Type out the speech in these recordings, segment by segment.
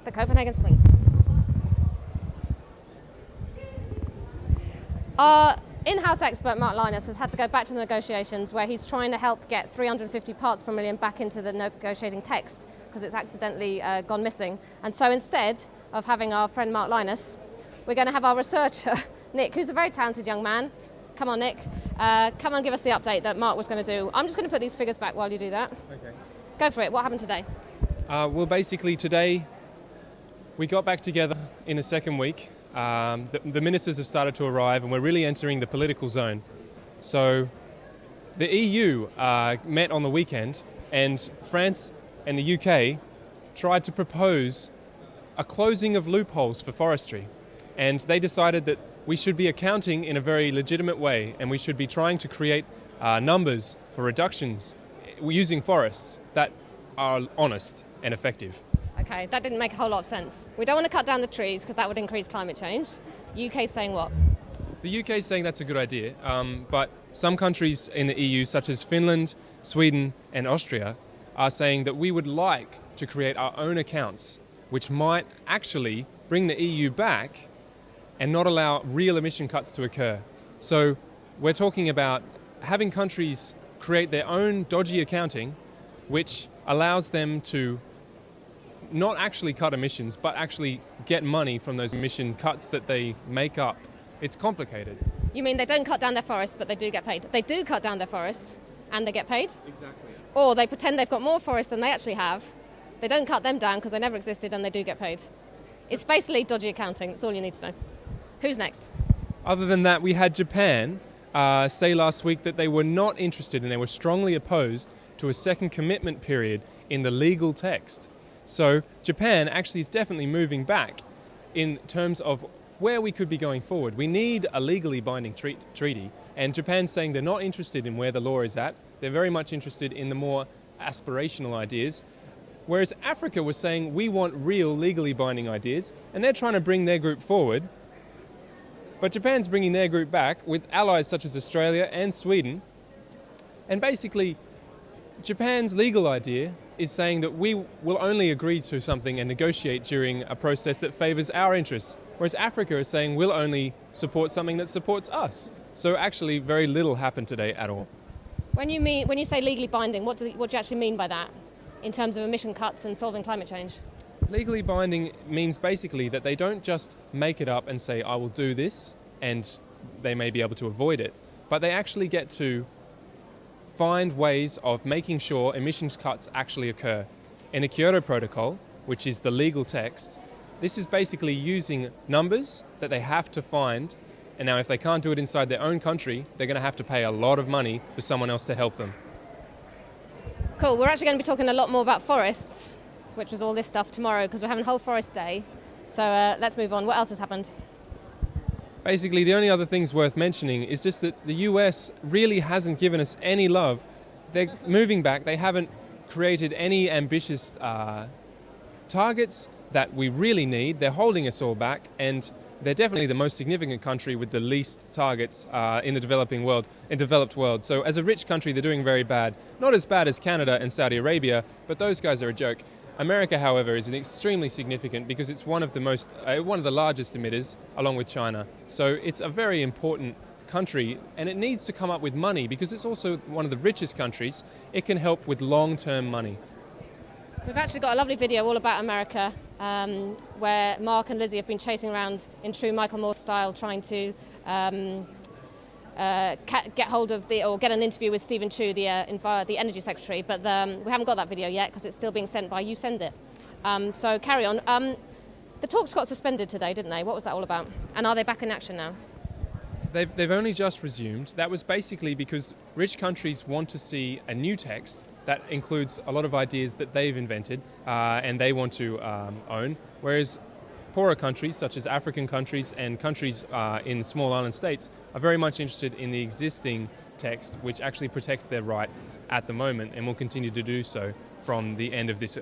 the Copenhagen Sprint. Our in-house expert, Mark Linus, has had to go back to the negotiations where he's trying to help get 350 parts per million back into the negotiating text because it's accidentally gone missing. And so instead of having our friend Mark Linus, we're going to have our researcher, Nick, who's a very talented young man. Come on, Nick. Come on, give us the update that Mark was going to do. I'm just going to put these figures back while you do that. Okay. Go for it. What happened today? Well, basically today we got back together in the second week. The ministers have started to arrive and we're really entering the political zone. So the EU met on the weekend and France and the UK tried to propose a closing of loopholes for forestry. And they decided that we should be accounting in a very legitimate way and we should be trying to create numbers for reductions using forests that are honest and effective. Okay, that didn't make a whole lot of sense. We don't want to cut down the trees because that would increase climate change. UK's saying what? The UK is saying that's a good idea, but some countries in the EU, such as Finland, Sweden and Austria, are saying that we would like to create our own accounts, which might actually bring the EU back and not allow real emission cuts to occur. So we're talking about having countries create their own dodgy accounting, which allows them to not actually cut emissions, but actually get money from those emission cuts that they make up. It's complicated. You mean they don't cut down their forests, but they do get paid? They do cut down their forests, and they get paid? Exactly. Or they pretend they've got more forests than they actually have. They don't cut them down because they never existed, and they do get paid. It's basically dodgy accounting. That's all you need to know. Who's next? Other than that, we had Japan say last week that they were not interested and they were strongly opposed to a second commitment period in the legal text. So Japan actually is definitely moving back in terms of where we could be going forward. We need a legally binding treaty, and Japan's saying they're not interested in where the law is at. They're very much interested in the more aspirational ideas, whereas Africa was saying we want real legally binding ideas, and they're trying to bring their group forward. But Japan's bringing their group back with allies such as Australia and Sweden, and basically Japan's legal idea is saying that we will only agree to something and negotiate during a process that favours our interests, whereas Africa is saying we'll only support something that supports us. So actually very little happened today at all. When you say legally binding, what do you actually mean by that in terms of emission cuts and solving climate change? Legally binding means basically that they don't just make it up and say, I will do this, and they may be able to avoid it, but they actually get to find ways of making sure emissions cuts actually occur. In the Kyoto Protocol, which is the legal text, this is basically using numbers that they have to find, and now if they can't do it inside their own country, they're going to have to pay a lot of money for someone else to help them. Cool, we're actually going to be talking a lot more about forests, which was all this stuff, tomorrow, because we're having a whole forest day. So let's move on. What else has happened? Basically, the only other things worth mentioning is just that the US really hasn't given us any love. They're moving back. They haven't created any ambitious targets that we really need. They're holding us all back, and they're definitely the most significant country with the least targets in the developed world. So as a rich country, they're doing very bad. Not as bad as Canada and Saudi Arabia, but those guys are a joke. America, however, is extremely significant because it's one of the largest emitters, along with China. So it's a very important country, and it needs to come up with money because it's also one of the richest countries. It can help with long-term money. We've actually got a lovely video all about America where Mark and Lizzie have been chasing around in true Michael Moore style, trying to get hold of or get an interview with Stephen Chu, the Energy Secretary, but we haven't got that video yet because it's still being sent by You Send It. So carry on. The talks got suspended today, didn't they? What was that all about? And are they back in action now? They've only just resumed. That was basically because rich countries want to see a new text that includes a lot of ideas that they've invented and they want to own, whereas poorer countries, such as African countries and countries in small island states, are very much interested in the existing text, which actually protects their rights at the moment and will continue to do so from the end of this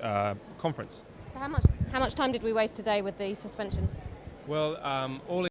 conference. So how much time did we waste today with the suspension? Well, all